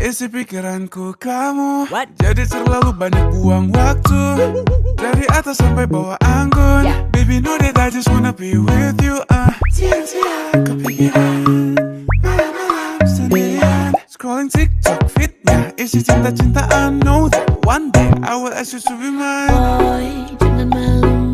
Isi pikiranku kamu. What? Jadi terlalu banyak buang waktu. Dari atas sampai bawah anggun. Baby know that I just wanna be with you. Siang-siang kepikiran, malam-malam sendirian. Scrolling TikTok fitnya isi cinta-cintaan. Know that one day I will ask you to be mine. Boy, jangan malu